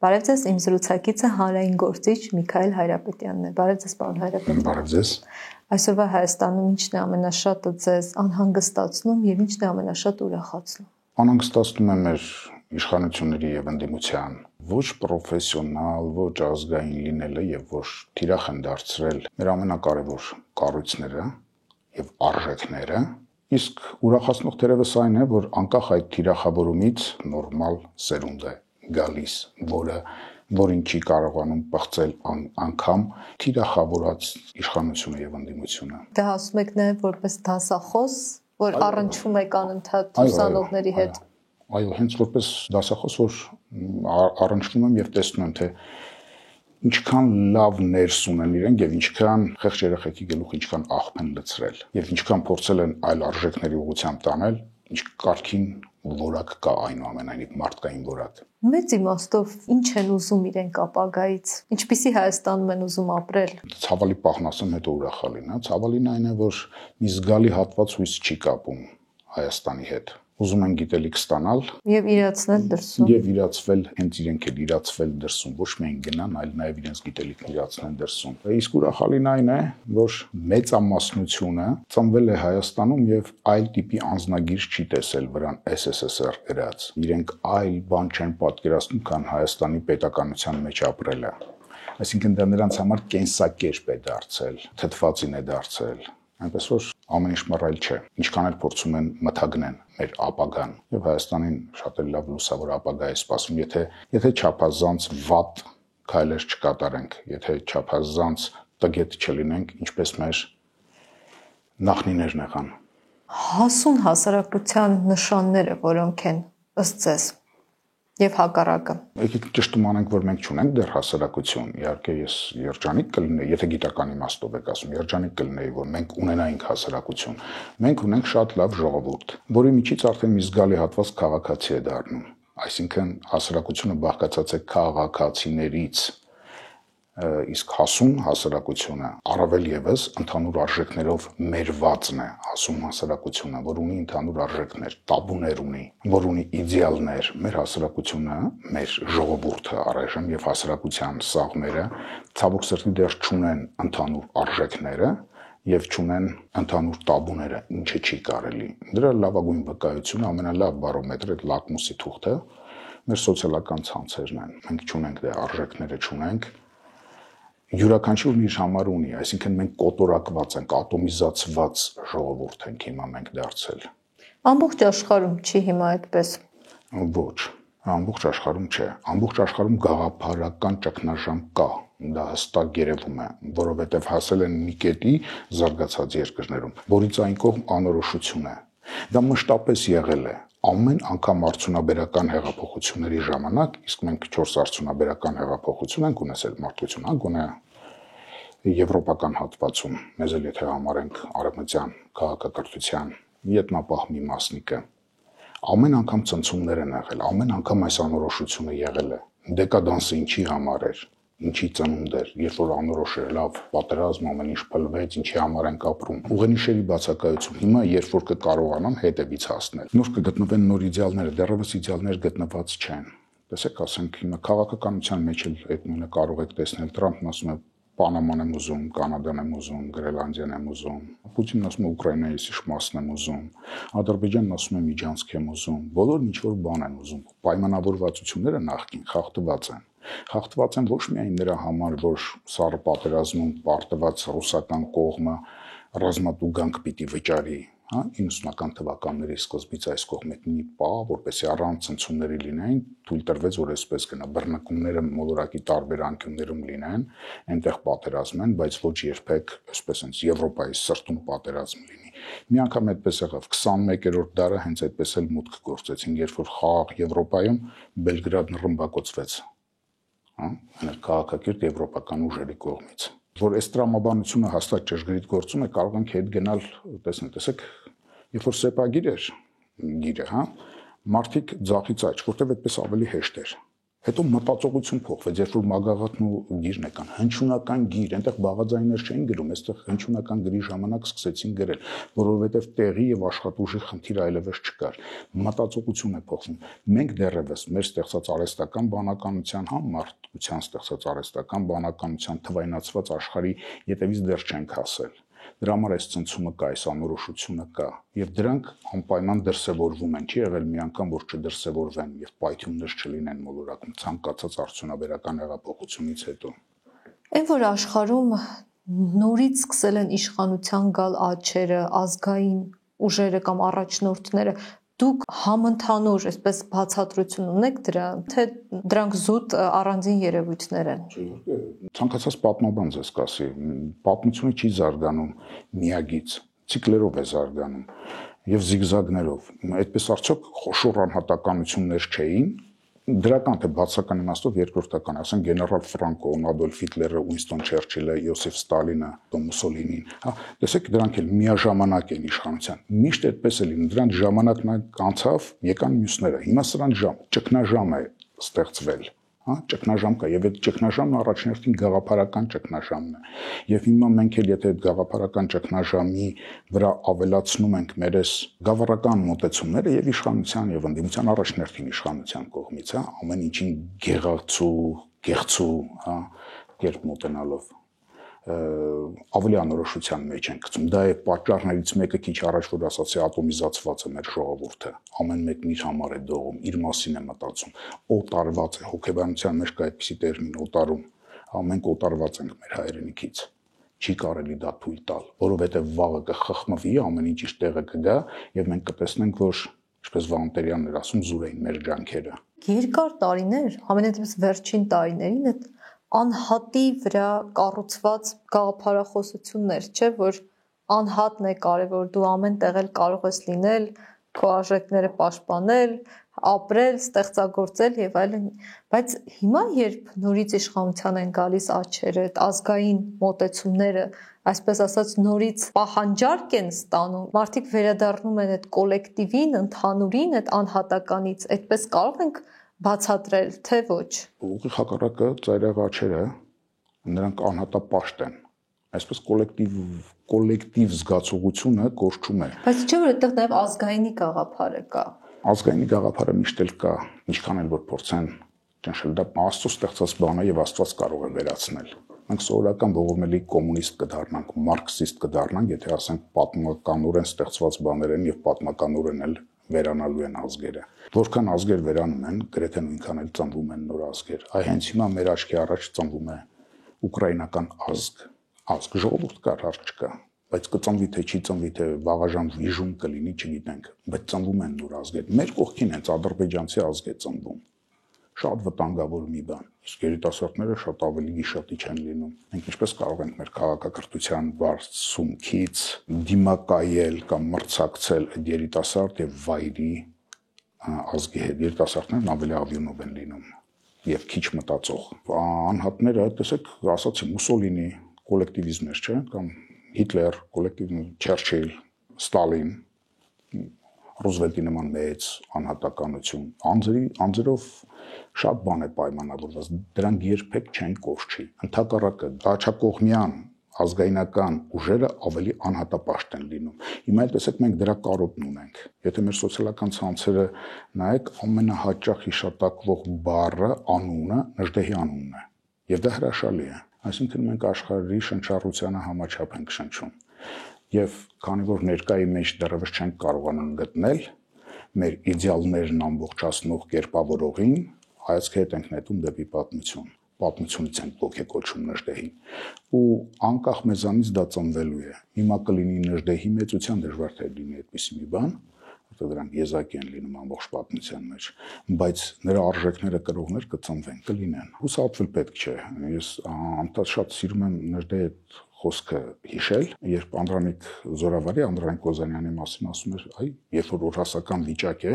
Բարև ձեզ, իմ զրուցակիցը հանրային գործիչ Միքայել Հայրապետյանն է։ Բարև ձեզ, պարոն Հայրապետյան։ Բարև ձեզ։ Այսօրվա Հայաստանում ինչն է ամենաշատը ձեզ անհանգստացնում եւ ինչն է ամենաշատ ուրախացնում։ Անհանգստացնում է մեր իշխանությունների եւ ընդդիմության ոչ պրոֆեսիոնալ, ոչ ազգային լինելը եւ ոչ թիրախ են դարձրել մեր ամենակարևոր կառույցները եւ արժեքները։ Իսկ ուրախացնող թերևս այն է, որ անկախ այդ թիրախավորումից նորմալ սերունդ է գալիս, որին չի կարողանում պղծել անգամ թիրախավորած իշխանությունը եւ ընդդիմությունը։ Դա ասում եք նաեւ որպես դասախոս, որ առնչվում եք անընդհատ ուսանողների հետ։ Այո, հենց որպես դասախոս, որ առնչվում եմ եւ տեսնում եմ, թե ինչքան լավ ներս ունեն իրենք եւ ինչքան խեղճ երեխեքի գլուխ ինչքան աղբ են լցրել եւ ինչքան փորձել են այլ արժեքների ուղղությամբ տանել, ինչ կարգին որակ կա այնուամենայնիվ մարդկային որակ։ Մեծ իմաստով ինչ են ուզում իրենք ապագայից, ինչպիսի Հայաստանում են ուզում ապրել։ Ցավալի պահն ասեմ, հետո ուրախալին, հա, ցավալին այն է, որ մի զգալի հատված հույս չի կապում Հայաստանի հետ։ Ուզում են գիտելիք ստանալ եւ իրացնել դրսում։ Եվ իրացվել, հենց իրենք էլ իրացվել դրսում, ոչ միայն գնան, այլ նաեւ իրենց գիտելիքն իրացնեն դրսում։ Իսկ ուրախալին այն է, որ մեծամասնությունը ծնվել է Հայաստանում եւ այլ տիպի անձնագիր չի տեսել վրան SSSR գրած։ Իրենք այլ բան չեն պատկերացնում, քան Հայաստանի պետականության մեջ ապրելը։ Այսինքն դա նրանց համար կենսակերպ է դարձել, թթվածին է դարձել։ Այնպես որ ամեն ինչ մռայլ չէ, ինչքան էլ փորձում են մթագնեն մեր ապագան եւ Հայաստանին շատ էլ լավ լուսավոր ապագա է սպասում, եթե չափազանց վատ քայլեր չկատարենք, եթե չափազանց տգետ չլինենք, ինչպես մեր նախնիներն եղան։ Հասուն հասարակության նշանները, որոնք են ըստ ձեզ եւ հակառակը։ Եկեք ճշտումանենք, որ մենք չունենք դեռ հասարակություն։ Իհարկե ես երջանիկ կլինեի, եթե գիտական իմաստով եք ասում, երջանիկ կլինեի, որ մենք ունենայինք հասարակություն։ Մենք ունենք շատ լավ ժողովուրդ, որի միջից արդեն մի զգալի հատված քաղաքացի է դառնում։ Այսինքն հասարակությունը բաղկացած է քաղաքացիներից, իսկ հասուն հասարակությունը առավել եւս ընդհանուր արժեքներով մերվածն է, հասուն հասարակությունը, որ ունի ընդհանուր արժեքներ, տաբուներ ունի, որ ունի իդեալներ։ Մեր հասարակությունը, մեր ժողովուրդը առայժմ եւ հասարակության սաղմերը ցավոք սրտի դեռ չունեն ընդհանուր արժեքները եւ չունեն ընդհանուր տաբուները, ինչը չի կարելի։ Դրա լավագույն վկայությունը, ամենալավ բարոմետրը, այդ լակմուսի թուղթը մեր սոցիալական ցանցերն են։ Մենք չունենք դե արժեքները չունենք։ Յուրաքանչյուրն իր համար ունի, այսինքն մենք կոտորակված ենք, ատոմիզացված ժողովուրդ ենք հիմա մենք դարձել։ Ամբողջ աշխարհում չի հիմա այդպես։ Ոչ, ամբողջ աշխարհում չէ։ Ամբողջ աշխարհում գաղափարական ճգնաժամ կա, դա հստակ երևում է, որովհետև հասել են մի կետի զարգացած երկրներում, որից այն կողմ անորոշություն է։ Դա մշտապես եղել է։ Ամեն անգամ արդյունաբերական հեղափոխությունների ժամանակ, իսկ մենք 4 արդյունաբերական հեղափոխություն ենք ունեցել մարդկություն, անգոնե եվրոպական հատվածում, մեզ էլ եթե համարենք արևմտյան քաղաքակրթության ետնապահ մի մասնիկը, ամեն անգամ ցնցումներ են եղել, ամեն անգամ այս անորոշությունը եղել է։ Դեկադանսը ինչի համար էր, ինչի ծնունդ էր, երբ որ անորոշ էր, լավ, պատերազմ ամեն ինչ փլվեց, ինչի համար ենք ապրում։ Ուղենիշերի բացակայություն։ Հիմա երբ որ կկարողանան հետևից հասնել, նոր կգտնվեն նոր իդեալները, դեռևս իդեալներ գտնված չեն։ Տեսեք, ասենք հիմա քաղաքականության մեջ էլ այդ նույնը կարող եք տեսնել։ Տրամփն ասում է Պանաման եմ ուզում, Կանադան եմ ուզում, Գրենլանդիան եմ ուզում, Պուտինն ասում է Ուկրաինայի ինչ մասն եմ ուզում, Ադրբեջանն ասում է Միջանցք եմ ուզում, բոլորն ինչ որ բան են ուզում։ Պայմանավորվածությունները նախկին խախտված են։ Խախտված են ոչ միայն նրա համար, որ սառը պատերազմում պարտված ռուսական կողմը ռազմատուգանք պիտի վճարի, հա, 90-ական թվականների սկզբից այս կողմից մի պահ, որպեսզի առանց ցնցումների լինեն, թույլ տրվեց, որ այսպես գնա, բռնկումները մոլորակի տարբեր անկյուններում լինեն, այնտեղ պատերազմեն, բայց ոչ երբեք այսպես հենց Եվրոպայի սրտում պատերազմ լինի։ Մի անգամ այդպես եղավ 21-րդ դարը հենց այդպես էլ մուտք գործեցին, երբ որ խաղաղ Եվրոպայում Բելգրադն ռմբակոծվեց, հա, քաղաքակիրթ եվրոպական ուժերի կողմից։ Որ այս տրամաբանությունը հաստատ ճշգրիտ գործում է, կարող ենք հետ գնալ, տեսեք, երբ որ սեպագիր էր գիրը, հա, մարդիկ ձախից աճ, որտեղ այդպես ավելի հեշտ էր։ Հետո մտածողություն փոխվեց, երբ որ մագաղաթն ու գիրն եկան, հնչյունական գիր, այնտեղ բաղաձայններ չէին գրում, այստեղ հնչյունական գրի ժամանակ սկսեցին գրել, որովհետև տեղի եւ աշխատուժի խնդիր այլևս չկար։ Մտածողություն է փոխվում։ Մենք դեռևս մեր ստեղծած արհեստական բանականության, մարդկության ստեղծած արհեստական բանականության թվայնացված աշխարհի ետևից դեռ չենք հասել։ Դրա համար այս ցնցումը կա, այս անորոշությունը կա, եւ դրանք անպայման դրսեւորվում են, չի եղել մի անգամ, որ չդրսեւորվեն եւ պայթյուններ չլինեն մոլորակում ցանկացած արդյունաբերական հեղափոխությունից հետո։ Այն որ աշխարհում նորից սկսել են իշխանության գալ աճերը, ազգային ուժերը կամ առաջնորդները, դուք համընդհանուր այսպես բացատրություն ունեք դրա, թե դրանք զուտ առանձին երևույթներ են։ Ցանկացած պատմաբան ձեզ կասի, պատմությունը չի զարգանում միագից, ցիկլերով է զարգանում եւ զիգզագներով։ Այդպես արդյոք խոշոր անհատականություններ չէին, դրական թե բացական իմաստով երկրորդական, ասենք գեներալ Ֆրանկոն, Ադոլֆ Հիտլերը, Ուինստոն Չերչիլը, Յոսեֆ Ստալինը, Մուսոլինին, հա, տեսեք դրանք էլ միաժամանակ են իշխանության։ Միշտ այդպես է լինում, դրանց ժամանակն անցավ, եկան մյուսները։ Հիմա սրանց ճգնաժամ է ստեղծվել, հա, ճգնաժամ կա եւ այդ ճգնաժամն առաջնորդին գաղափարական ճգնաժամն է։ Եվ հիմա մենք էլ եթե այդ գաղափարական ճգնաժամի վրա ավելացնում ենք մեր այս գավառական մոտեցումները եւ իշխանության եւ ընդդիմության առաջնորդին իշխանության կողմից, հա, ամեն ինչին գեղցու, հա, կերպ մոտենալով ավելի անորոշության մեջ են գցում։ Դա է պատճառներից մեկը քիչ առաջ որ ասացի ատոմիզացված է մեր ժողովուրդը։ Ամեն մեկն իր համար է դողում, իր մասին է մտածում։ Օտարված է, հոգեբանության մեջ կա այդպիսի տերմին օտարում։ Մենք օտարված ենք մեր հայրենիքից։ Չի կարելի դա թույլ տալ, որովհետև վաղը կխխմվի, ամեն ինչ իր տեղը կգա եւ մենք կտեսնենք, որ ինչպես Վանտերյանն էր ասում, զուրեին մեր ջանքերը։ Երկար տարիներ, ամենատիպս վերջին տարիներին այդ անհատի վրա կառուցված գաղափարախոսություններ, չէ՞ որ անհատն է կարևոր, դու ամեն տեղ էլ կարող ես լինել, քո արժեքները պաշտպանել, ապրել, ստեղծագործել եւ այլն, բայց հիմա երբ նորից իշխանության են գալիս աճերը, ազգային մոտեցումները, այսպես ասած նորից պահանջարկ են ստանում, մարդիկ վերադառնում են այդ կոլեկտիվին, ընդհանուրին, այդ անհատականից, այդպես կարող ենք բացատրել, թե ոչ։ Ուղիղ հակառակը ծայրահեղ աճերը նրանք անհատապաշտ են։ Այսպես կոլեկտիվ զգացողությունը կորչում է։ Բայց չէ՞ որ այդտեղ նաև ազգայինի գաղափարը կա։ Ազգայինի գաղափարը միշտ էլ կա, ինչքան էլ որ փորձեն ճնշել, դա Աստծո ստեղծած բան է եւ Աստված կարող է վերացնել։ Մենք սովորական ողորմելի կոմունիստ կդառնանք, մարքսիստ կդառնանք, եթե ասենք պատմականորեն ստեղծված բաներ են եւ պատմականորեն էլ վերանալու են ազգերը։ Որքան ազգեր վերանում են, գրեթե նույնքան էլ ծնվում են նոր ազգեր։ Այ հենց հիմա մեր աչքի առաջ ծնվում է ուկրաինական ազգ ժողովուրդ կար, հարց չկա, բայց կծնվի թե չի ծնվի թե վաղաժամ վիժում կլինի, չգիտենք, բայց ծնվում են նոր ազգեր։ Մեր կողքին հենց ադրբեջանցի ազգ է ծնվում։ Շատ վտանգավոր մի բան։ Իսկ երիտասարդները շատ ավելի գիշատիչ են լինում։ Մենք ինչպես կարող ենք մեր քաղաքակրթության բարձունքից դիմակայել կամ մրցակցել այդ երիտասարդ եւ վայրի ազգի հետ։ Երիտասարդներն ավելի ավյունով են լինում եւ քիչ մտածող։ Անհատները, տեսեք, ասացի Մուսոլինի կոլեկտիվիզմ էր, չէ՞, կամ Հիտլեր, կոլեկտիվիզմ, Չերչիլ, Ստալին, Ռուզվելտի նման մեծ անհատականություն, անձերով շատ բան է պայմանավորված, դրանք երբեք չեն կորչի։ Ընդհակառակը դաչակողմյան ազգայնական ուժերը ավելի անհատապաշտ են լինում։ Հիմա էլ տեսեք մենք դրա կարոտն ունենք։ Եթե մեր սոցիալական ցանցերը նայեք, ամենահաճախ հիշատակվող բառը, անունը Նժդեհի անունն է։ Եվ դա հրաշալի է։ Այսինքն մենք աշխարհի շնչառությանը համաչափ ենք շնչում։ Եվ քանի որ ներկայի մեջ դեռևս չենք կարողանում գտնել մեր իդեալներն ամբողջացնող կերպավորողին, հայացքի հետ ենք նետում դեպի պատմություն։ Պատմությունից ենք ոգեկոչում Նժդեհին։ Ու անկախ մեզանից դա ծնվելու է։ Հիմա կլինի Նժդեհի մեծության դժվար թե լինի այդպիսի մի բան, որտեղ դրանք եզակի են լինում ամբողջ պատմության մեջ, բայց նրա արժեքները կրողներ կծնվեն, կլինեն։ Հուսալվել պետք չէ։ Ես անդադ շատ սիրում եմ Նժդեհի այդ խոսքը հիշել, երբ Անդրանիկ Զորավարի, Անդրանիկ Կոզանյանի մասին ասում էր, այ, երբ որ օրհասական վիճակ է,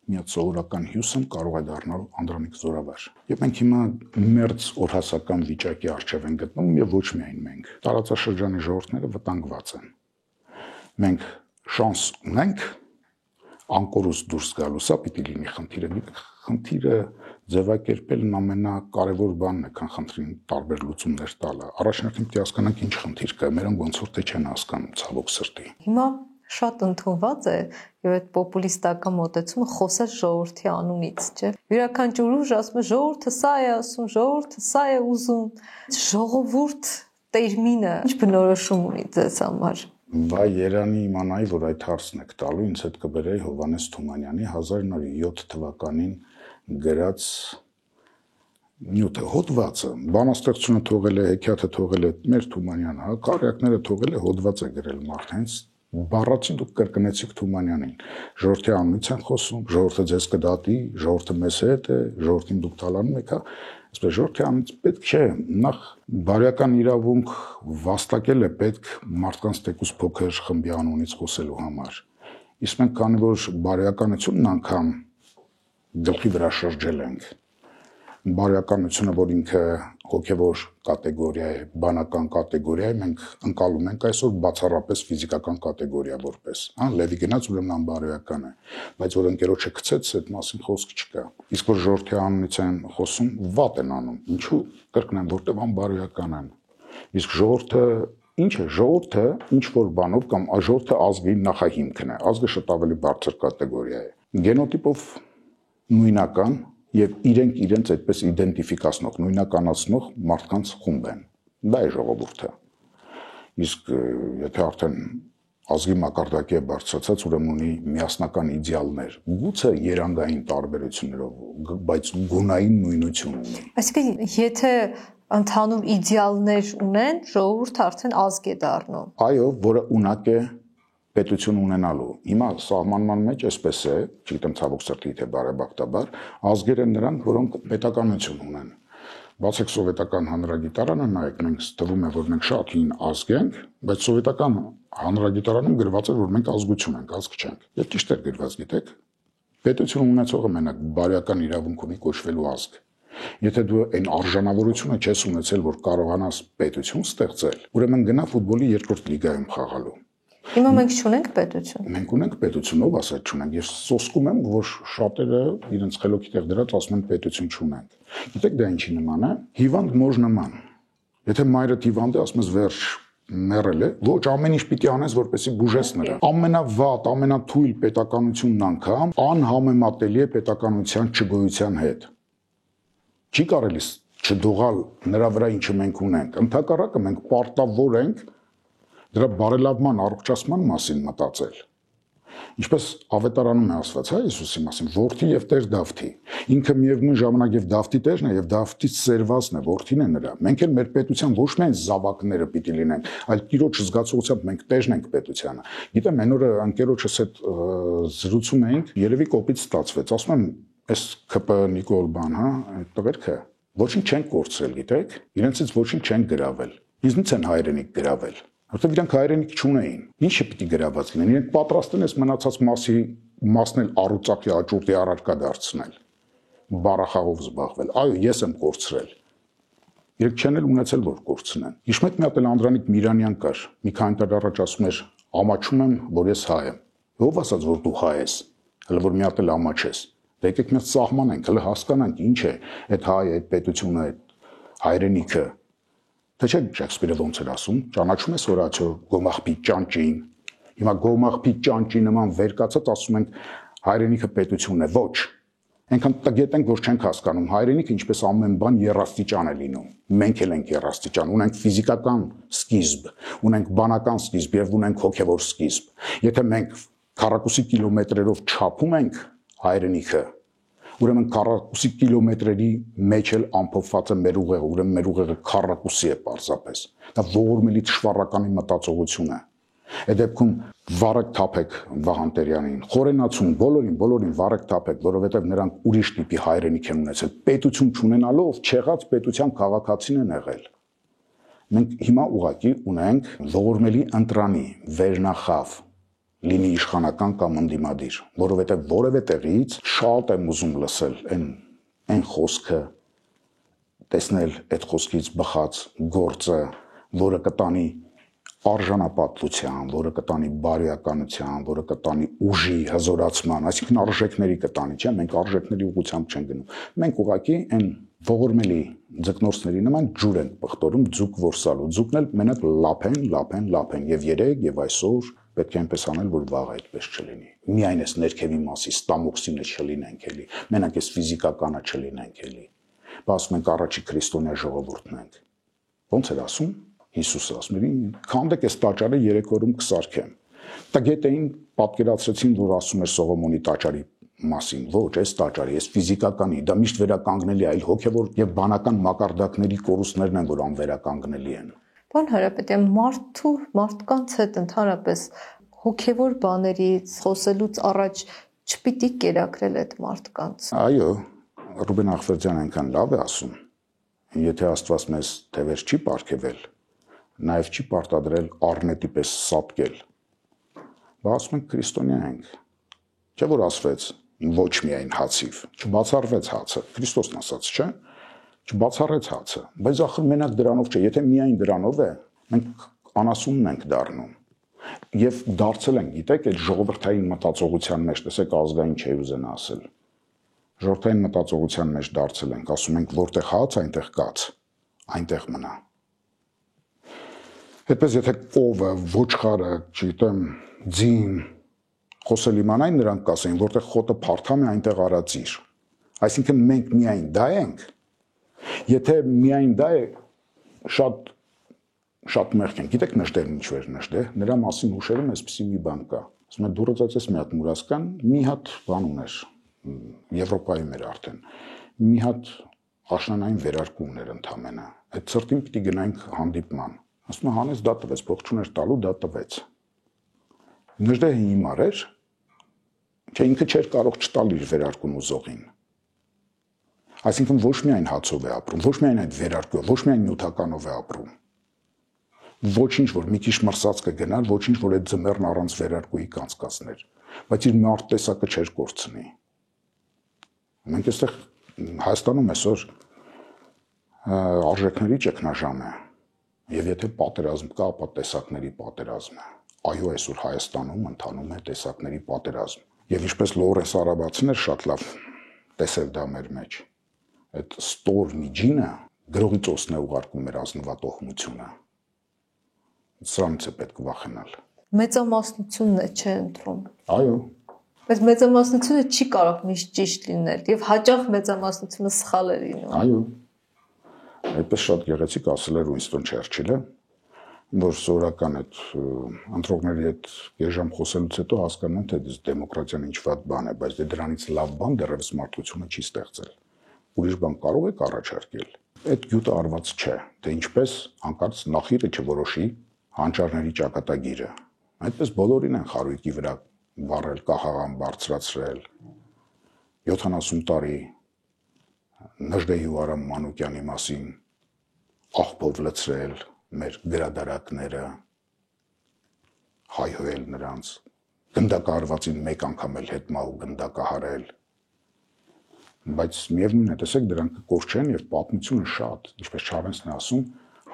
մի հատ սովորական հյուսն կարող է դառնալ Անդրանիկ Զորավար։ Եվ մենք հիմա մերձ օրհասական վիճակի առջև ենք գտնվում եւ ոչ միայն մենք։ Տարածաշրջանի ժողովուրդները վտանգված են։ Մենք շանս ունենք անկորուս դուրս գալու, սա պիտի լինի խնդիրը։ Խնդիրը ձևակերպելն ամենակարևոր բանն է, քան խնդրին տարբեր լուծումներ տալը։ Առաջնորդին պետք է հասկանանք ինչ խնդիր կա, մերոնք ոնց որ թե չեն հասկանում ցավոք սրտի։ Հիմա շատ ընդունված է եւ այդ պոպուլիստական մոտեցումը խոսել ժողովրդի անունից, չէ՞։ Յուրաքանչյուր ուժ ասում է ժողովուրդը սա է ասում, ժողովուրդը սա է ուզում։ Ժողովուրդ տերմինը ինչ բնորոշում ունի ձեզ համար։ Բա Երանի իմանայի, որ այդ հարցն եք տալու, ինձ հետ կբերեի Հովհաննես Թումանյանի 1907 թվականին գրած նյութը, հոդվածը, բանաստեղծությունը թողել է, հեքիաթը թողել է մեր Թումանյանը, հա, քարյակները թողել է, հոդված է գրել մարդ, հենց բառացին դուք կրկնեցիք Թումանյանին։ Ժողովրդի անունից են խոսում, ժողովուրդը ձեզ կդատի, ժողովուրդը մեզ հետ է, ժողովրդին դուք թալանում եք, հա։ Այսպես ժողովրդի անունից պետք չէ, նախ բարոյական իրավունք վաստակել է պետք մարդկանց թեկուզ փոքր խմբի անունից խոսելու համար։ Իսկ մենք քանի որ բարոյականությունն անգամ գլխի վրա շրջել ենք, բարոյականությունը, որ ինքը հոգևոր կատեգորիա է, բանական կատեգորիա է, մենք ընկալում ենք այսօր բացառապես ֆիզիկական կատեգորիա որպես, հա, Լևի գնաց ուրեմն անբարոյական է, բայց որ ընկերոջը գցեց, այդ մասին խոսք չկա։ Իսկ որ ժողովրդի անունից են խոսում, վատ են անում։ Ինչու կրկնեմ, որտեղ անբարոյական են։ Իսկ ժողովուրդը ինչ է, ժողովուրդը ինչ որ բանով կամ ժողովուրդը ազգի նախահիմքն է, ազգը շատ ավելի բարձր կատեգորիա է։ Գենոտիպով նույնական եւ իրենք իրենց այդպես իդենտիֆիկացնող, նույնականացնող մարդկանց խումբ են։ Դա է ժողովուրդը։ Իսկ եթե արդեն ազգի մակարդակի է բարձրացած, ուրեմն ունի միասնական իդեալներ, գուցե երանգային տարբերություններով, բայց գունային նույնություն ունի։ Այսինքն, եթե ընդհանուր իդեալներ ունեն, ժողովուրդը արդեն ազգ է դառնում։ Այո, որը ունակ է պետություն ունենալու։ Հիմա սահմանման մեջ այսպես է, չգիտեմ ցավոք սրտի թե բարեբախտաբար, ազգեր են նրանք, որոնք պետականություն ունեն։ Բացեք սովետական հանրագիտարանը, նայեք, մենք թվում է, որ մենք շատ հին ազգ ենք, բայց սովետական հանրագիտարանում գրված էր, որ մենք ազգություն ենք, ազգ չենք։ Եվ ճիշտ է գրված, գիտեք, պետություն ունեցողը մենակ բարոյական իրավունք ունի կոչվելու ազգ։ Եթե դու այն արժանավորությունը չես ունեցել, որ կարողանաս պետություն ստեղծել, ուրեմն գնա ֆուտբոլի երկրորդ լիգայում խաղալու։ Հիմա մենք չունենք պետություն։ Մենք ունենք պետություն, ով ասաց չունենք։ Ես սոսկում եմ, որ շատերը իրենց խելոքի տեղ դրած ասում են պետություն չունենք։ Գիտեք դա ինչի նման է։ Հիվանդ մոժ նման։ Եթե մայրդ հիվանդ է, ասում ես վերջ մեռել է, ոչ ամեն ինչ պիտի անես, որպեսզի բուժես նրան։ Ամենավատ, ամենաթույլ պետականությունն անգամ անհամեմատելի է պետականության չգոյության հետ։ Չի կարելի չդողալ նրա վրա ինչը մենք ունենք։ Ընդհակառակը մենք պարտավոր ենք դրա բարելավման, առողջացման մասին մտածել։ Ինչպես ավետարանում է ասված, հա, Հիսուսի մասին, որդի եւ Տեր Դավթի։ Ինքը միևնույն ժամանակ եւ Դավթի Տերն է եւ Դավթից սերվածն է, որդին է նրա։ Մենք էլ մեր պետության ոչ միայն զավակները պիտի լինենք, այլ Տիրոջ զգացողությամբ մենք Տերն ենք պետությանը։ Գիտեմ, այն օրը անկերոջս հետ զրուցում էինք, երևի կոպիտ ստացվեց։ Ասում եմ, այս ԿՊ Նիկոլ բան, հա, այդ տղերքը ոչինչ չեն կորցրել, գիտեք, իրենցից ոչինչ չեն գրավել։ Իզնից են հայրենիք գրավել։ Որտեղ իրանք հայրենիք չունեին։ Ինչը պիտի գրաված լինեն։ Իրենք պատրաստ են այս մնացած մասն էլ առուծակի աճուրդի առարկա դարձնել։ Բարախաղով զբաղվել։ Այո, ես եմ կորցրել։ Իրենք չեն էլ ունեցել որ կորցնեն։ Հիշում եք մի հատ էլ Անդրանիկ Միրանյան կար։ Մի քանի տարի առաջ ասում էր. «Ամաչում եմ, որ ես հայ եմ»։ Ո՞վ ասաց, որ դու հայ ես։ Հələ որ մի հատ էլ ամաչես։ Դե եկեք մի հատ սահմանենք, հələ հասկանանք ինչ է այդ հայը, այդ պետությունը, այդ հայրենիքը։ Թե չէ Շեքսպիրը ոնց էր ասում, ճանաչում ես Հորացիո Գոմաղբի ճանճին։ Հիմա Գոմաղբի ճանճի նման վեր կացած ասում ենք հայրենիքը պետությունն է, ոչ։ Այնքան տգետ ենք, որ չենք հասկանում, հայրենիքը ինչպես ամեն բան երաստիճան է լինում։ Մենք էլ ենք երաստիճան, ունենք ֆիզիկական սկիզբ, ունենք բանական սկիզբ եւ ունենք հոգեվոր սկիզբ։ Եթե մենք քառակուսի կիլոմետրերով չափում ենք հայրենիքը, ուրեմն քառակուսի կիլոմետրերի մեջ էլ ամփոփված է մեր ուղեղը, ուրեմն մեր ուղեղը քառակուսի է պարզապես։ Դա ողորմելի թշվառականի մտածողություն է։ Այդ դեպքում վարեք թափեք Վահան Տերյանին, խորենացուն բոլորին վարեք թափեք, որովհետև նրանք ուրիշ տիպի հայրենիք են ունեցել։ Պետություն չունենալով չեղած պետության քաղաքացին են եղել։ Մենք հիմա ուղղակի ունենք ողորմելի ընտրանի, վերնախավ, լինի իշխանական կամ ընդդիմադիր, որովհետև որևէ տեղից շատ եմ ուզում լսել այն խոսքը, տեսնել այդ խոսքից բխած գործը, որը կտանի արժանապատվության, որը կտանի բարոյականության, որը կտանի ուժի հզորացման, այսինքն արժեքների կտանի, չէ՞, մենք արժեքների ուղղությամբ չենք գնում։ Մենք ուղղակի այն ողորմելի ձկնորսների նման ջուր ենք պղտորում ձուկ որսալու։ Ձուկն էլ մենակ լափեն եւ երեք եւ այսօր պետք է այնպես անել, որ վաղ այդպես չլինի։ Միայն այս ներքևի մասի ստամոքսինը չլինենք էլի, մենակ այս ֆիզիկականը չլինենք էլի։ Բայց ասում ենք առաջի քրիստոնյա ժողովուրդն ենք։ Ոնց էր ասում Հիսուսը, ասում էր, քանդեք այս տաճարը 3 օրում կսարքեմ։ Տգետեին պատկերացրեցին, որ ասում էր Սողոմոնի տաճարի մասին, ոչ, այս տաճարի, այս ֆիզիկականի, դա միշտ վերականգնելի է, այլ հոգևոր եւ բանական մակարդակների կորուստներն են, որ անվերականգնելի են։ Պարոն Հարապետյան, մարդկանց հետ ընդհանրապես հոգևոր բաներից խոսելուց առաջ չպիտի կերակրել այդ մարդկանց։ Այո, Ռուբեն Ախվերդյանը այնքան լավ է ասում, եթե Աստված մեզ թևեր չի պարգևել, նաև չի պարտադրել առնետի պես սապկել։ Բա ասում ենք քրիստոնյա ենք։ Չէ՞ որ ասվեց ոչ միայն հացիվ, չբացառվեց հացը, Քրիստոսն ասաց, չէ՞։ Չբացառեց հացը, բայց ախր մենակ դրանով չէ, եթե միայն դրանով է, մենք անասունն ենք դառնում։ Եվ դարձել են, գիտեք, այդ ժողովրդային մտածողության մեջ, տեսեք, ազգային չի ուզենա ասել։ Ժողովրդային մտածողության մեջ դարձել ենք, ասում ենք, որտեղ հաց, այնտեղ կաց, այնտեղ մնա։ Այդպես եթե կովը, ոչխարը, չգիտեմ, ձին խոսել իմանային, նրանք կասեն, որտեղ խոտը փարթամ է, այնտեղ արածիր։ Այսինքն մենք միայն դա ենք։ Եթե միայն դա է, շատ մեղք են։ Գիտեք նշտերն ինչ էր նշտեր, նրա մասին հուշերում այսպեսի մի բան կա։ Ասում են դուրս ծածես մի հատ մուրացկան, մի հատ բան ուներ, Եվրոպայում էր արդեն։ Մի հատ աշնանային վերարկու ուներ ընդամենը։ Այդ ծրտին պիտի գնանք հանդիպման։ Ասում է հանեց դա տվեց, փող չուներ տալու, դա տվեց։ Նժդեհը հիմար էր, չէ ինքը չէր կարող չտալ իր վերարկուն ուզողին։ Այսինքն ոչ միայն հացով է ապրում, ոչ միայն այդ վերարկով, ոչ միայն նյութականով է ապրում։ Ոչինչ որ մի քիչ մրսած կգնար, ոչինչ որ այդ ձմեռն առանց վերարկուի կանցկացներ, բայց իր մարդ տեսակը չէր կորցնի։ Մենք այստեղ Հայաստանում այսօր արժեքների ճգնաժամ է, եւ եթե պատերազմ կա, ապա տեսակների պատերազմ է։ Այո, այսօր Հայաստանում ընթանում է տեսակների պատերազմ։ Եվ ինչպես Լորենս Արաբացին էր շատ լավ տեսել դա մեր մեջ։ Այդ ստոր միջինը գրողի ծոսն է ուղարկում մեր ազնվատոհմությունը։ Սրանից է պետք վախենալ։ Մեծամասնությունն է չէ ընտրում։ Այո։ Բայց մեծամասնությունը չի կարող միշտ ճիշտ լինել եւ հաճախ մեծամասնությունը սխալ է լինում։ Այո։ Այդպես շատ գեղեցիկ ասել էր Ուինստոն Չերչիլը, որ սովորական այդ ընտրողների հետ գեժամ խոսելուց հետո հասկանում են, թե դեմոկրատիան ինչ վատ բան է, բայց դրանից լավ բան դեռևս մարդկությունը չի ստեղծել։ Ուրիշ բան կարող եք առաջարկել։ Այդ գյուտը արված չէ, թե ինչպես հանկարծ նախիրը չորոշի հանճարների ճակատագիրը։ Այդպես բոլորին են խարույկի վրա վառել, կախաղան բարձրացրել։ 70 տարի Նժդեհի ու Արամ Մանուկյանի մասին աղբով լցրել մեր գրադարակները, հայհոյել նրանց, գնդակահարվածին մեկ անգամ էլ հետմա ու գնդակահարել։ Բայց միևնույն է, տեսեք, դրանք կորչեն եւ պատմությունը շատ, ինչպես Չարենցն է ասում,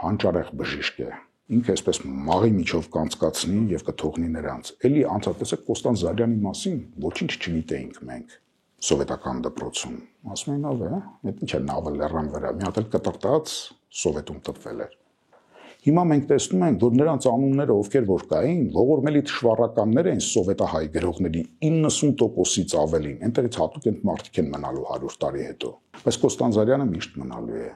հանճարեղ բժիշկ է։ Ինքը այսպես մաղի միջով կանցկացնի եւ կթողնի նրանց։ Էլի անցածտեսեք Կոստան Զարյանի մասին ոչինչ չգիտեինք մենք սովետական դպրոցում։ Ասում են ավ է, այդ ինչ է նավը լեռան վրա, մի հատ էլ կտրտած Սովետում տպվել էր։ Հիմա մենք տեսնում ենք, որ նրանց անունները ովքեր որ կային, ողորմելի թշվառականներ են սովետահայ գրողների 90%-ից ավելին, այնտեղից հատուկ են մարդիկ են մնալու 100 տարի հետո։ Բայց Կոստան Զարյանը միշտ մնալու է։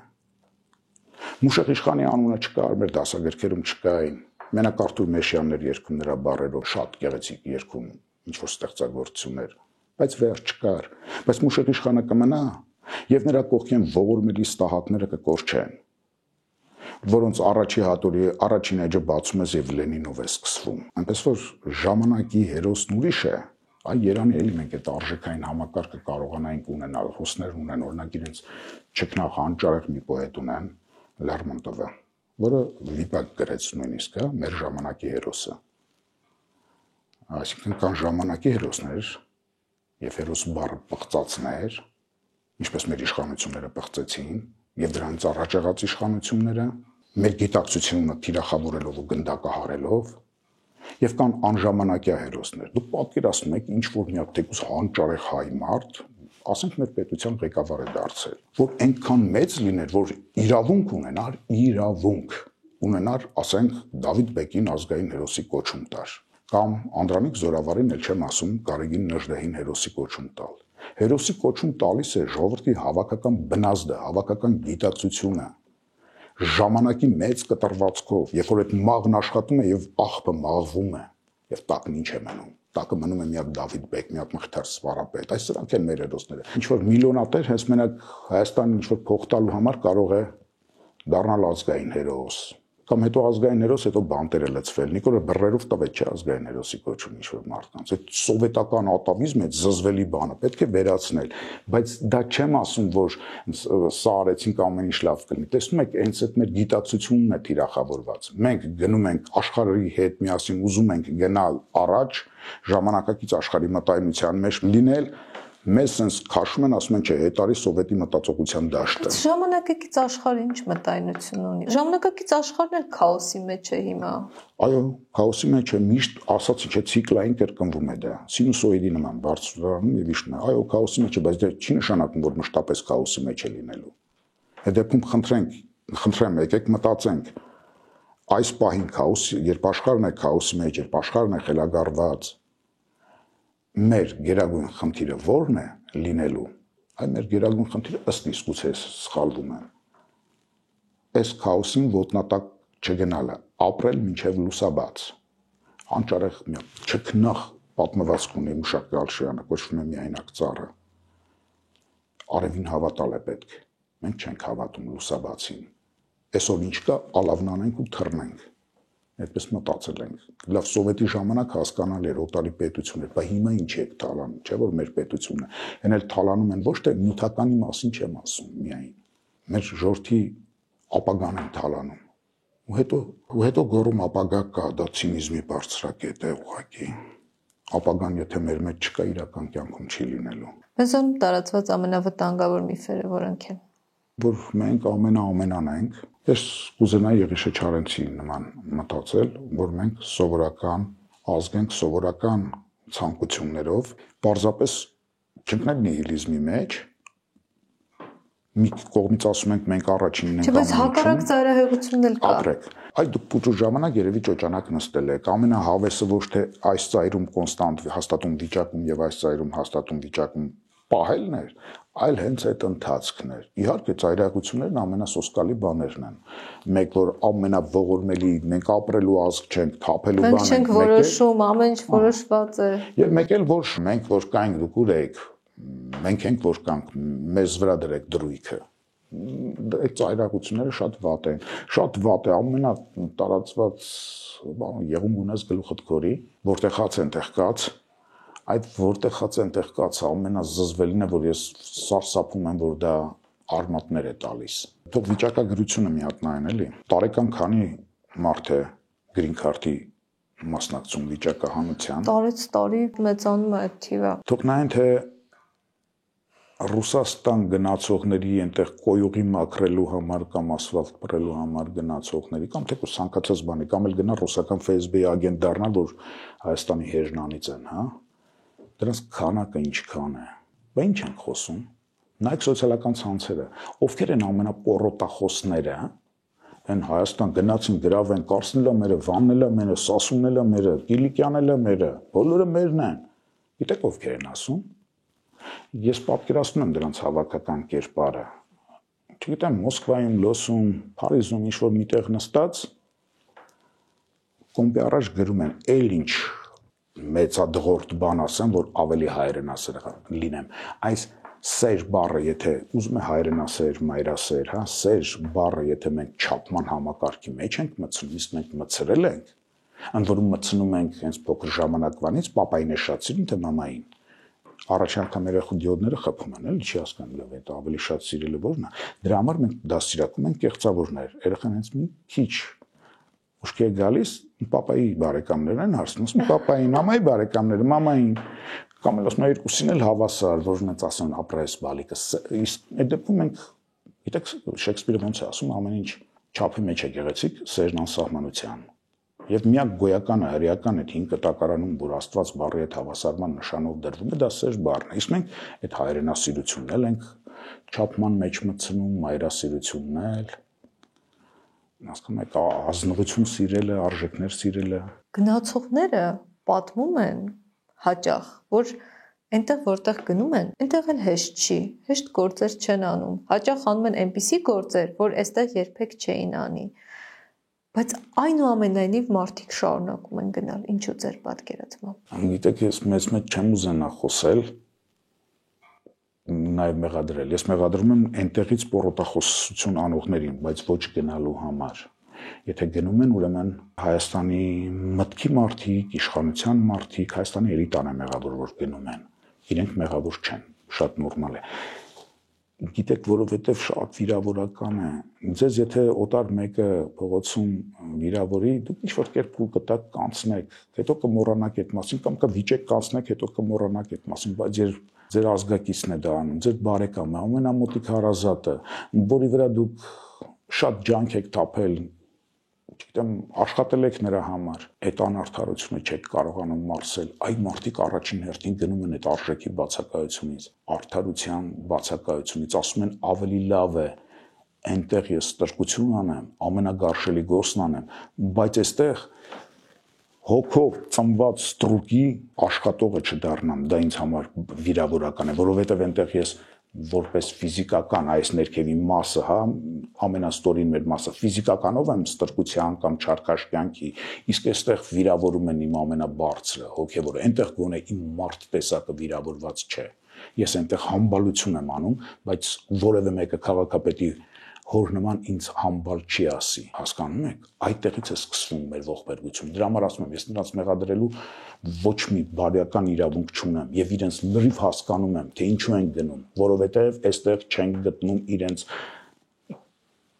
Մուշեղ Իշխանի անունը չկար, մեր դասագրքերում չկային։ Մենակ Արթուր Մեշյանն էր երգում նրա բառերով, շատ գեղեցիկ երգում, ինչ որ ստեղծագործություններ, բայց վերջ չկար։ Բայց Մուշեղ Իշխանը կմնա, եւ նրա կողքին ողորմելի ստահատները կկորչեն, որոնց առաջի հատորի առաջին էջը բացում ես եւ Լենինով է սկսվում։ Այնպես որ ժամանակի հերոսն ուրիշ է, այ Երանի էլի մենք այդ արժեքային համակարգը կարողանայինք ունենալ, հոսներ ունեն, օրինակ իրենց չքնաղ հանճարեղ մի պոետ ունեն, Լերմոնտովը, որը վիպակ գրեց նույնիսկ, մեր ժամանակի հերոսը։ Այսինքն կան ժամանակի հերոսներ եւ հերոս բառը պղծածներ, ինչպես մեր իշխանությունները պղծեցին, եւ դրանից առաջ եղած իշխանությունները, մեր գիտակցությունը թիրախավորելով ու գնդակահարելով, եւ կան անժամանակյա հերոսներ։ Դուք պատկերացնում եք ինչ որ մի հատ թեկուզ հանճարեղ հայ մարդ, ասենք մեր պետության ղեկավար է դարձել, որ այնքան մեծ լիներ, որ իրավունք ունենար, ասենք Դավիթ Բեկին ազգային հերոսի կոչում տար, կամ Անդրանիկ Զորավարին էլ չեմ ասում Գարեգին Նժդեհին հերոսի կոչում տալ։ Հերոսի կոչում տալիս է ժողովրդի հավաքական բնազդը, հավաքական գիտակցությունը, ժամանակի մեծ կտրվածքով, երբ որ այդ մաղն աշխատում է եւ աղբը մաղվում է, եւ տակն ինչ է մնում։ Տակը մնում է մի հատ Դավիթ Բեկ, մի հատ Մղթար Սվարապետ, այս սրանք են մեր հերոսները։ Ինչ որ միլիոնատեր հենց մենակ Հայաստանին ինչ որ փող տալու համար կարող է դառնալ ազգային հերոս, կամ հետո ազգային հերոս, հետո բանտերը լցվել։ Նիկոլը բռերով տվեց չէ ազգային հերոսի կոչում ինչ որ մարդկանց։ Այդ սովետական ատավիզմը, այդ զզվելի բանը պետք է վերացնել, բայց դա չեմ ասում, որ սա արեցինք ամեն ինչ լավ կլինի։ Տեսնում եք, հենց այդ մեր գիտակցությունն է թիրախավորված։ Մենք գնում ենք աշխարհի հետ միասին, ուզում ենք գնալ առաջ, ժամանակակից աշխարհի մտայնության մեջ լինել, մեզ sense քաշում են, ասում են, չէ, հետարի սովետի մտածողության դաշտը։ Ժամանակակից աշխարհը ինչ մտայնություն ունի։ Ժամանակակից աշխարհն էլ քաոսի մեջ է հիմա։ Այո, քաոսի մեջ է, միշտ ասացի, չէ, ցիկլային կրկնվում է դա։ Սինուսոիդի նման բարձրանում եւ իշխում է։ Այո, քաոսի մեջ է, բայց դա չի նշանակում, որ մշտապես քաոսի մեջ է լինելու։ Այդ դեպքում խնդրեմ, եկեք մտածենք։ Այս պահին քաոսի, երբ աշխարհն է քաոսի մեջ, երբ աշխարհն է խելագարված, մեր գերագույն խնդիրը ո՞րն է լինելու։ Այ մեր գերագույն խնդիրը ըստ իս գուցե սխալվում եմ։ Այս քաոսին ոտնատակ չգնալը, ապրել մինչև լուսաբաց։ Անճարեղ մի չքնաղ պատմվածք ունի Մշակ Գալշյանը, կոչվում է Միայնակ ծառը։ Արևին հավատալ է պետք։ Մենք չենք հավատում լուսաբացին։ Այսօր ինչ կա, ալավն անենք ու թռնենք։ Այդպես մտածել ենք։ Լավ, սովետի ժամանակ հասկանալ էր օտարի պետություն էր, բայց հիմա ինչ եք թալանում, չէ՞ որ մեր պետությունը։ Այն էլ թալանում են ոչ թե նյութականի մասին չեմ ասում միայն։ Մեր ժողովրդի ապագան են թալանում։ Ու հետո գոռում ապագա կա, դա ցինիզմի բարձրակետ է ուղղակի։ Ապագան եթե մեր մեջ չկա, իրական կյանքում չի լինելու։ Մեզանում տարածված ամենավտանգավոր միֆերը որոնք են։ Որ մենք ամենան ենք, ես կուզենայի Եղիշե Չարենցի նման մտածել, որ մենք սովորական ազգ ենք, սովորական ցանկություններով, պարզապես չընկնել նիհիլիզմի մեջ, մի կողմից ասում ենք մենք առաջինն ենք, բայց հակառակ ծայրահեղությունն էլ կա։ Ապրեք, այ դուք փուճու ժամանակ երևի ճոճանակ նստել եք, ամենահավեսը ոչ թե այս ծայրում կոնստանտ հաստատում վիճակում եւ այս ծայրում հաստատում վիճակում պահելն էր, այլ հենց այդ ընթացքն էր։ Իհարկե ծայրահեղություններն ամենասոսկալի բաներն են։ Մեկ որ ամենաողորմելի, մենք ապրելու ազգ չենք, թափելու բան ենք։ Մենք չենք որոշում, ամեն ինչ որոշված է։ Եվ մեկ էլ որ մենք որ կայինք դուք ուր եք, մենք ենք որ կանք, մեզ վրա դրեք դրույքը։ Այդ ծայրահեղությունները շատ վատ են։ Շատ վատ է, ամենատարածված բանը եղում ունես գլուխդ քորի, որտեղ հաց ենտեղ կաց։ Այդ որտեղ հաց ենտեղ կաց ամենազզվելին է, որ ես սարսափում եմ, որ դա արմատներ է տալիս։ Թող վիճակագրությունը մի հատ նայեն էլի։ Տարեկան քանի մարդ է գրին քարտի մասնակցում վիճակահանության։ Տարեց տարի մեծանում է այդ թիվը։ Թող նայեն թե Ռուսաստան գնացողների այնտեղ կոյուղի մաքրելու համար կամ ասֆալտ պռելու համար գնացողների կամ թեկուզ ցանկացած բանի կամ էլ գնա ռուսական FSB-ի ագենտ դառնալ, որ Հայաստանի հեժնանից են, հա։ Դրանց քանակը ինչքան է։ Բա ինչ ենք խոսում։ Նայեք սոցիալական ցանցերը, ովքեր են ամենապոռոտախոսները, այն Հայաստան գնացին գրավեն, Կարսնելա մերը, Վաննելա մերը, Սասունելա մերը, Կիլիկյանելա մերը, բոլորը մերն են։ Գիտեք ովքեր են ասում։ Ես պատկերացնում եմ դրանց հավաքական կերպարը։ Չգիտեմ, Մոսկվայում, Լոսում, Փարիզում ինչ-որ միտեղ նստած կոմպի առաջ գրում են, «Էլ ինչ մեծադղորդ բան ասեմ, որ ավելի հայրենասեր լինեմ»։ Այս սեր բառը, եթե ուզում է հայրենասեր, մայրասեր, հա, սեր բառը, եթե մենք չափման համակարգի մեջ ենք մտցնում, իսկ մենք մտցրել ենք, ընդ որում մտցնում ենք հենց փոքր ժամանակվանից պապային է շատ սիրում, թե մամային։ Առաջին անգամ երեխու դիոդները խփում են, էլի չի հասկանում, լավ, այդ ավելի շատ սիրելը որն է։ Դրա համար մենք դաստիարակում ենք կեղծավորներ։ Երեխան հենց մի քիչ ուշքի է գալիս, պապայի բարեկամներն են հարցնում, պապային, մամայի բարեկամները, մամային, կամ էլ ասում են երկուսին էլ հավասար, որն է ասում ապրես բալիկը։ Իսկ այդ դեպքում մենք, գիտեք, Շեքսպիրը ոնց է ասում, ամեն ինչ չափի մեջ է գեղեցիկ սերն անսահմանության։ Եվ միակ գոյականը հրեական այդ 5 կտակարանում, որ Աստված բառի հետ հավասարման նշանով դրվում է, դա սեր բառն է։ Իսկ մենք այդ հայրենասիրությունն էլ ենք չափման մեջ մտցնում, մայրասիրությունն էլ, հասկանում եք, ազնվություն սիրելը, արժեքներ սիրելը։ Գնացողները պատմում են հաճախ, որ այնտեղ որտեղ գնում են, այնտեղ էլ հեշտ չի, հեշտ գործեր չեն անում։ Հաճախ անում են այնպիսի գործեր, որ այստեղ երբեք չէին անի։ Բայց այնուամենայնիվ մարդիկ շարունակում են գնալ, ինչու ձեր պատկերացմամբ։ Գիտեք, ես մեծ չեմ ուզենա խոսել, նաև մեղադրել։ Ես մեղադրում եմ այնտեղից պորոտախոսություն անողներին, բայց ոչ գնալու համար։ Եթե գնում են, ուրեմն Հայաստանի մտքի մարդիկ, իշխանության մարդիկ, Հայաստանի էլիտան է մեղավոր, որ գնում են։ Իրենք մեղավոր չեն, շատ նորմալ է։ Գիտեք, որովհետև շատ վիրավորական է։ Ձեզ եթե օտար մեկը փողոցում վիրավորի, դուք ինչ-որ կերպ կտակ կանցնեք, հետո կմոռանաք այդ մասին, կամ կվիճեք կանցնեք, հետո կմոռանաք այդ մասին, բայց ձեր ազգակիցն է դա անում, ձեր բարեկամը, ամենամոտիկ հարազատը, որի վրա դուք շատ ջանք եք թափել, չգիտեմ, աշխատել եք նրա համար, այդ անարդարությունը չեք կարողանում մարսել, այ մարդիկ առաջին հերթին գնում են այդ արժեքի բացակայությունից, արդարության բացակայությունից, ասում են ավելի լավ է, այնտեղ ես ստրկություն անեմ, ամենագարշելի գործն անեմ, բայց այստեղ հոգով ծնված ստրուկի աշխատողը չդառնամ, դա ինձ համար վիրավորական է, որովհետև այնտեղ ես որպես ֆիզիկական այս ներքևի մասը, հա, ամենաստորին մեր մասը ֆիզիկականով եմ ստրկության կամ չարքաշ կյանքի, իսկ այստեղ վիրավորում են իմ ամենաբարձրը, հոգևորը, այնտեղ գոնե իմ մարդ տեսակը վիրավորված չէ։ Ես այնտեղ համբալություն եմ անում, բայց որևէ մեկը քաղաքապետի հոր նման ինձ համբալ չի ասի, հասկանում եք, այդտեղից է սկսվում մեր ողբերգությունը։ Դրա համար ասում եմ, ես նրանց մեղադրելու ոչ մի բարյական իրավունք չունեմ եւ իրենց լրիվ հասկանում եմ, թե ինչու են գնում, որովհետեւ այստեղ չեն գտնում իրենց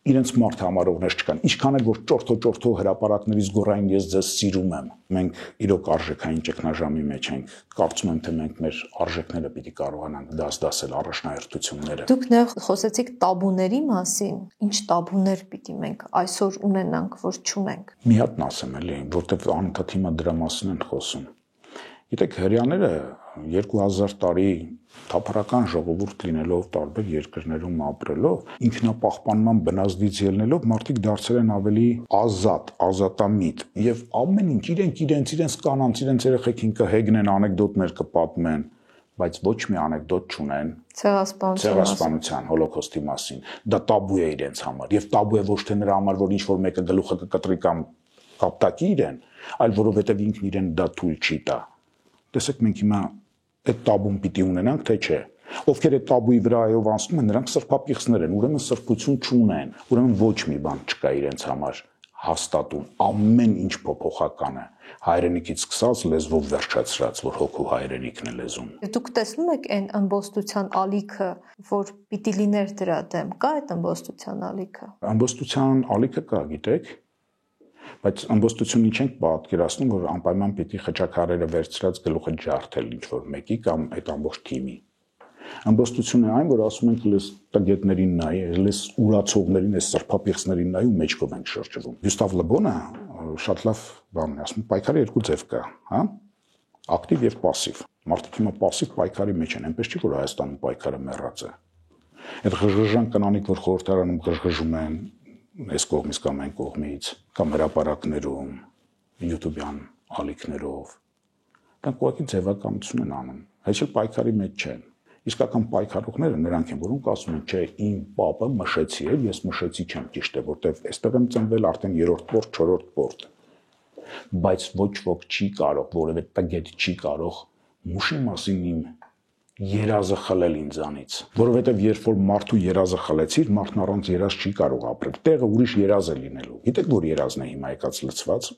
մարդ համարողներ չկան։ Ինչքան է որ ճորթո հրապարակներից գոռային ես ձեզ սիրում եմ։ Մենք իրոք արժեքային ճգնաժամի մեջ ենք։ Կարծում եմ, թե մենք մեր արժեքները պիտի կարողանանք դասել առաջնահերթությունները։ Դուք նախ խոսեցիք տաբուների մասին։ Ինչ տաբուներ պիտի մենք այսօր ունենանք, որ չունենք։ Մի հատն ասեմ էլի, որտեղ անընդհատ հիմա դրա մասին են խոսում։ Գիտեք, հрьяաները 2000 տարի թափառական ժողովուրդ լինելով, տարբեր երկրներում ապրելով, ինքնապահպանման բնազդից ելնելով, մարդիկ դարձել են ավելի ազատամիտ եւ ամեն ինչ իրենց կանանց, իրենց երեխեքին կհեգնեն, անեկդոտներ կպատմեն, բայց ոչ մի անեկդոտ չունեն ցեղասպանության, հոլոկոստի մասին։ Դա տաբու է իրենց համար եւ տաբու է ոչ թե նրա համար, որ ինչ որ մեկը գլուխը կկտրի կամ կապտակի իրեն, այլ որովհետեւ ինքն իրեն դա թույլ չի տա։ Տեսեք, մենք հիմա այդ տաբուն պիտի ունենանք, թե չէ։ Ովքեր այդ տաբուի վրա այով անցնում են, նրանք սրբապիղծներ են, ուրեմն սրբություն չունեն, ուրեմն ոչ մի բան չկա իրենց համար հաստատուն, ամեն ինչ փոփոխական է, հայրենիքից սկսած լեզվով վերջացրած, որ հոգու հայրենիքն է լեզուն։ Դուք տեսնում եք այն ամբոստության ալիքը, որ պիտի լիներ դրա դեմ, կա այդ ամբոստության ալիքը։ Ամբոստության ալիքը կա, գիտեք, բայց ամբոստություն ինչ ենք պատկերացնում, որ անպայման պիտի խճակարերը վերցրած գլուխը ջարդել ինչ-որ մեկի կամ այդ ամբողջ թիմի։ Ամբոստությունը այն, որ ասում ենք լես տգետներին նայ, լես ուրացողներին, այս սրբապիղծներին նայ ու մեջքով ենք շրջվում։ Գյուստավ Լեբոնը շատ լավ բան է ասում, պայքարի երկու ձև կա, հա? Ակտիվ եւ պասիվ։ Մարդիկ հիմա պասիվ պայքարի մեջ են, այնպես չի որ Հայաստանում պայքարը մեռած է։ Այդ ղժղժան կանանիկ, որ խորհրդարանում ղժղժում են, այս կողմից կամ այն կողմից, կամ հրապարակներում, YouTube-յան ալիքներով, դրանք ուղղակի ձևականություն են անում, հեչ էլ պայքարի մեջ չեն։ Իսկական պայքարողները նրանք են, որոնք ասում են, չէ, իմ պապը մշեցի է, ես մշեցի չեմ, ճիշտ է, որտեվ այստեղ եմ ծնվել արդեն 3-րդ պորտ, 4-րդ պորտ։ Բայց ոչ ոք չի կարող, որևէ տգետ չի կարող մուշի մասին իմ երազը խլել ինձանից, որովհետև երբ որ մարդու երազը խլեցիր, մարդն առանց երազ չի կարող ապրել, տեղը ուրիշ երազ է լինելու։ Գիտեք, որ երազն է հիմա եկած լցված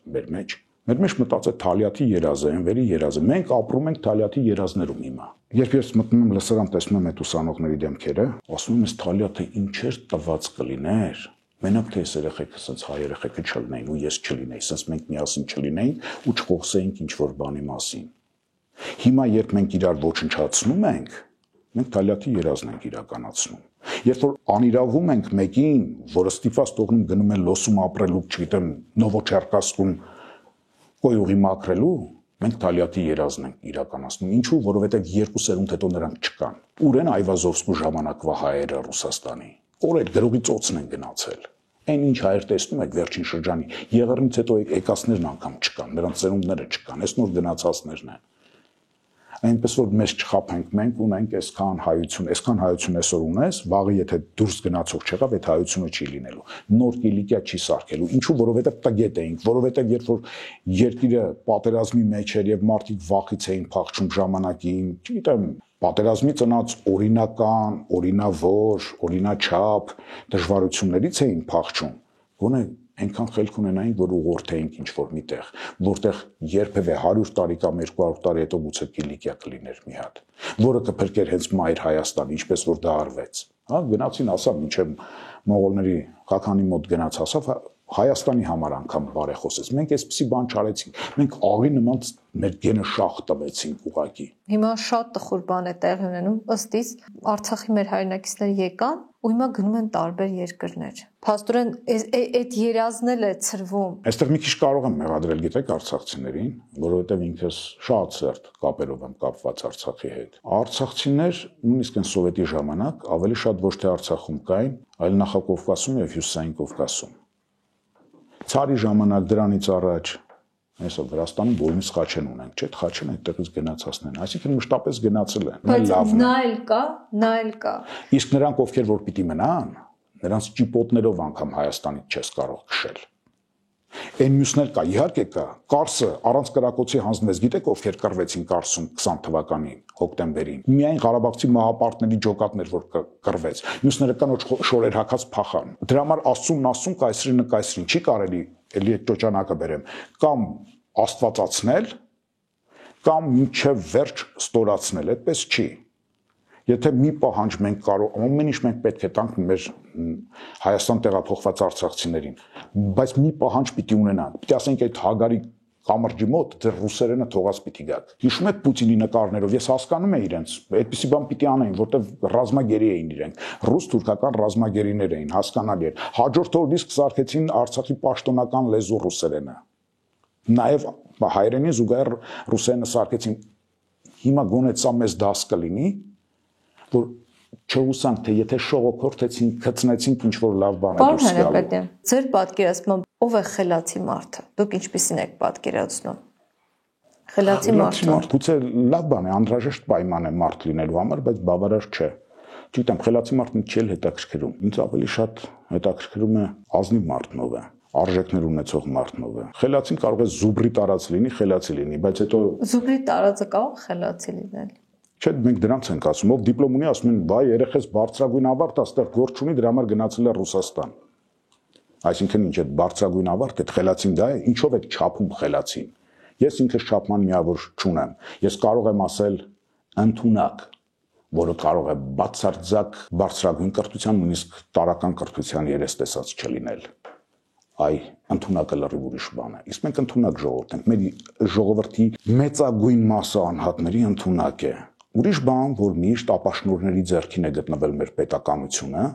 մեր մեջ մտած է Թալյաթի երազը, Էնվերի երազը, մենք ապրում ենք Թալյաթի երազներում հիմա։ Երբ ես մտնում եմ լսարան, տեսնում եմ այդ ուսանողների դեմքերը, ասում եմ, Թալյաթը ինչեր տված կլիներ, մենակ թե այս երեխեքը sense հայ երեխեքը չլինեին ու ես չլինեի, sense մենք միասին չլինեինք ու չխոսեինք ինչ-որ բանի մասին։ Հիմա երբ մենք իրար ոչնչացնում ենք, մենք Թալյաթի երազն ենք իրականացնում։ Երբ որ անիրավում ենք մեկին, որը ստիպված թողնում գնում է լոսում ապրելու, չգիտեմ, Նովոչերկասկում կոյուղի մաքրելու, մենք Թալյատի երազն ենք իրականացնում։ Ինչու՞, որովհետև 2 սերունդ հետո նրանք չկան։ Ուր են Այվազովսկու ժամանակվա հայերը Ռուսաստանի։ Կորել գրողի ծոցն են գնացել։ Այն ինչ հայեր տեսնում եք վերջին շրջանի, Եղեռնից հետո եկածներն անգամ չկան, նրանց ծերունդները չկան, այս նոր գնացածներն են։ Այնպես որ մեզ չխափենք, մենք ունենք այսքան հայություն այսօր ունես, վաղը եթե դուրս գնացող չեղավ, այդ հայությունը չի լինելու։ Նոր Կիլիկիա չի սարքելու։ Ինչու, որովհետև տգետ էինք, որովհետև երբ որ երկիրը պատերազմի մեջ էր եւ մարդիկ վախից էին փախչում ժամանակին, չգիտեմ, պատերազմի ծնած օրինական, օրինավոր, օրինաչափ դժվարություններից էին փախչում։ Գոնե այնքան խելք ունենային, որ ուղղորդեինք ինչ-որ միտեղ, որտեղ երբևէ 100 տարի կամ 200 տարի հետո գուցե Կիլիկիա կլիներ մի հատ, որը կփրկեր հենց Մայր Հայաստան, ինչպես որ դա արվեց։ Հա, գնացին ասավ, մինչև մողոլների Խաքանի մոտ գնաց ասավ, Հայաստանի համար անգամ բարեխոսեց։ Մենք այսպեսի բան չարեցինք։ Մենք աղի նման մեր գենը շախ տվեցինք ուղակի։ Հիմա շատ տխուր բան է տեղի ունենում, ըստ իս Արցախի մեր հայրենակիցները եկան ու հիմա գնում են տարբեր երկրներ։ Փաստորեն այդ երազն էլ է ցրվում։ Այստեղ մի քիչ կարող եմ մեղադրել, գիտեք, արցախցիներին, որովհետև ինքս շատ սերտ կապերով եմ կապված Արցախի հետ։ Արցախցիներ նույնիսկ այն սովետի ժամանակ ավելի շատ ոչ թե Արցախում կային, այլ Նախակովկասում եւ Հյուսիսային Կովկասում։ Ցարի ժամանակ դրանից առաջ այսօր Վրաստանում բոլնի Խաչեն ունենք, չէ՞, Խաչեն այդտեղից գնացածն են, այսինքն մշտապես գնացել են։ Բայց նա էլ կա։ Իսկ նրանք ովքեր որ պիտի մնան, նրանց ճիպոտներով անգամ Հայաստանից չես կարող քշել։ Այն մյուսներ կա, իհարկե կա։ Կարսը առանց կրակոցի հանձնվեց, գիտեք ովքեր կռվեցին Կարսում 20 թվականի հոկտեմբերին։ Միայն Ղարաբաղցի մահապարտների ջոկատներ որ կռվեց։ Մյուսները կան որ շորեր հակած փախան։ Դրա համար Աստծուն ասում կայսրին չի կարելի էլի այդ ճոճանակը բերեմ, կամ աստվածացնել, կամ մինչև վերջ ստորացնել, այդպես չի։ Եթե մի պահանջ մենք կարող, ամեն ինչ մենք պետք է տանք մեր Հայաստան տեղափոխված արցախցիներին, բայց մի պահանջ պիտի ունենանք։ Պիտի ասենք այդ Հագարի կամրջի մոտ ձեր ռուսերենը թողած պիտի գաք։ Հիշում եք Պուտինի նկարներով, ես հասկանում եմ իրենց, այդպիսի բան պիտի անեին, որտեղ ռազմագերի էին իրենք, ռուս-թուրքական ռազմագերիներ էին, հասկանալի էր։ Հաջորդ օր իսկ սարքեցին Արցախի պաշտոնական լեզու ռուսերենը։ Նաև հայերենի զուգահեռ ռուսերենը սարքեցին։ Հիմա գոնե սա մեզ դաս կլինի, որ չհուսանք, թե եթե շողոքորթեցին, գծնեցինք ինչ-որ լավ բան է դուրս գալու։ Պարոն Հրապետյան, ձեր պատկերացմամբ ով է խելացի մարդը։ Դուք ինչպիսին եք պատկերացնում։ Խելացի մարդը։ Գուցե լավ բան է, անհրաժեշտ պայման է մարդ լինելու համար, բայց բավարար չէ։ Չգիտեմ, խելացի մարդն չի էլ հետաքրքրում։ Ինձ ավելի շատ հետաքրքրում է ազնիվ մարդն ով է, արժեքներ ունեցող մարդն ով է։ Խելացին կարող է զուբրի տարած լինի, խելացի լինի, բայց հետո զուբրի տարածը կարող խելացի լինել։ Չէ, մենք դրանց ենք ասում, ով դիպլոմ ունի, ասում են, բայ երեխես բարձրագույն ավարտ, աստեղ գործ ունի, դրա համար գնացել է Ռուսաստան։ Այսինքն ինչ է բարձրագույն ավարտ, այդ խելացին դա է, ինչով է չափում խելացին։ Ես ինքս չափման միավոր չունեմ։ Ես կարող եմ ասել ընդունակ, որը կարող է բացարձակ բարձրագույն կրթության, նույնիսկ տարական կրթության երես տեսած չլինել։ Այ ընդունակը լրիվ ուրիշ բան է։ Իսկ մենք ընդունակ ժողովուրդ ենք, մեր ժողովրդի մեծագույն մասը անհատների ընդունակ է։ Ուրիշ բան, որ միշտ ապաշնորհների ձեռքին է գտնվել մեր պետականությունը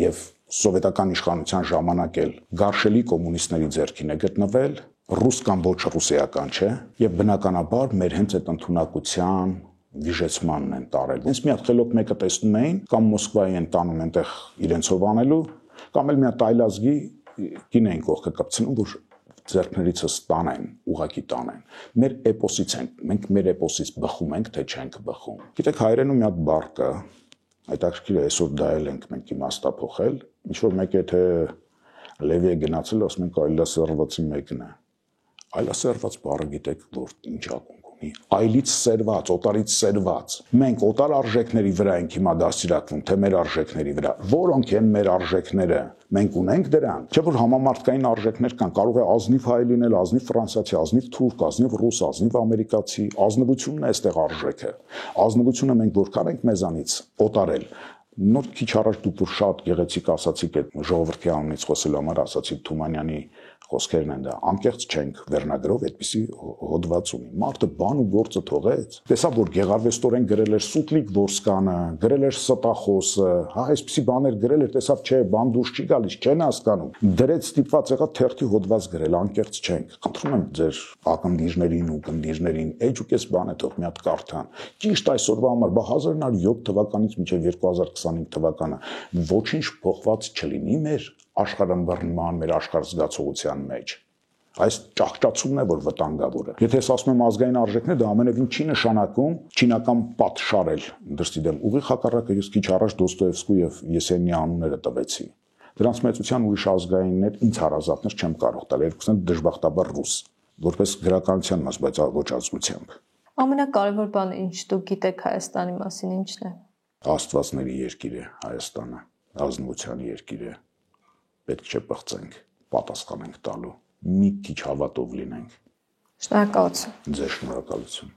եւ սովետական իշխանության ժամանակ էլ գարշելի կոմունիստների ձեռքին է գտնվել, ռուս կամ ոչ ռուսիական չէ, եւ բնականաբար մեր հենց այդ ընդունակության վիժեցմանն են տարել։ Հենց մի հատ խելոք մեկը տեսնում էին, կամ Մոսկվայի են տանում այնտեղ իրենցով անելու, կամ էլ մի հատ այլազգի կին էին կողքը կպցնում, որ ձեռքներիցս տանեն, ուղակի տանեն։ Մեր էպոսից ենք, մենք մեր էպոսից բխում ենք, թե չենք բխում։ Գիտեք, հայերենում մի հատ բառ կա, հետաքրքիր է, այսօր դա էլ ենք մենք իմաստափոխել, ինչ որ մեկը եթե Լևի է գնացել, ասում ենք այլասերվածի մեկն է։ Այլասերված բառը գիտեք, որ ինչ ակունք ունի։ Այլից սերված, օտարից սերված։ Մենք օտար արժեքների վրա ենք հիմա դաստիարակվում, թե մեր արժեքների վրա։ Որոնք են մեր արժեքները։ Մենք ունենք դրանք, չէ՞ որ համամարտկային արժեքներ կան, կարող է ազնիվ հայ լինել, ազնիվ ֆրանսիացի, ազնիվ թուրք, ազնիվ ռուս, ազնիվ ամերիկացի, ազնվությունն է այստեղ արժեքը։ Ազնվությունը մենք որքան ենք մեզանից օտարել։ Նոր քիչ առաջ դուք որ շատ գեղեցիկ ասացիք այդ ժողովրդի անունից խոսելու համար ասացիք Թումանյանի խոսքերն են դա անկեղծ չենք վերնագրով այդպիսի հոդված ունի մարդը բան ու գործը թողեց տեսավ որ գեղարվեստորեն գրել էր Սուտլիկ Որսկանը գրել էր Ստախոսը հա այսպիսի բաներ գրել էր տեսավ չէ բան դուրս չի գալիս չեն հասկանում դրեց ստիպված եղավ թերթի հոդված գրել անկեղծ չենք խնդրում եմ ձեր ակնդիրներին ու գնդիրներին էջուկես բան է թող մի հատ կարդան ճիշտ այսօրվա համար բա 1907 թվականից մինչև 2025 թվականը ոչինչ փոխված չլինի մեր աշխարհամբռնման մեր աշխարհզգացողության մեջ այս ճահճացումն է որ վտանգավոր է եթե ես ասում եմ ազգային արժեքներ դա ամենևին չի նշանակում չինական պատշարել դրսի դեմ ուղիղ հակառակը ես քիչ առաջ Դոստոևսկու եւ Եսենինի անունները տվեցի դրանց մեծության ուրիշ ազգայիններ ինձ հարազատներ չեմ կարող տալ երկուսն են դժբախտաբար ռուս որպես գրականության մաս բայց ոչ ազգությամբ ամենակարևոր բանը ինչ դուք գիտեք Հայաստանի մասին ինչն է Աստվածների երկիր է Հայաստանը ազնվության երկիր է պետք չէ բղծենք պատասխան ենք տալու մի քիչ հավատով լինենք Շնորհակալություն ձեր շնորհակալություն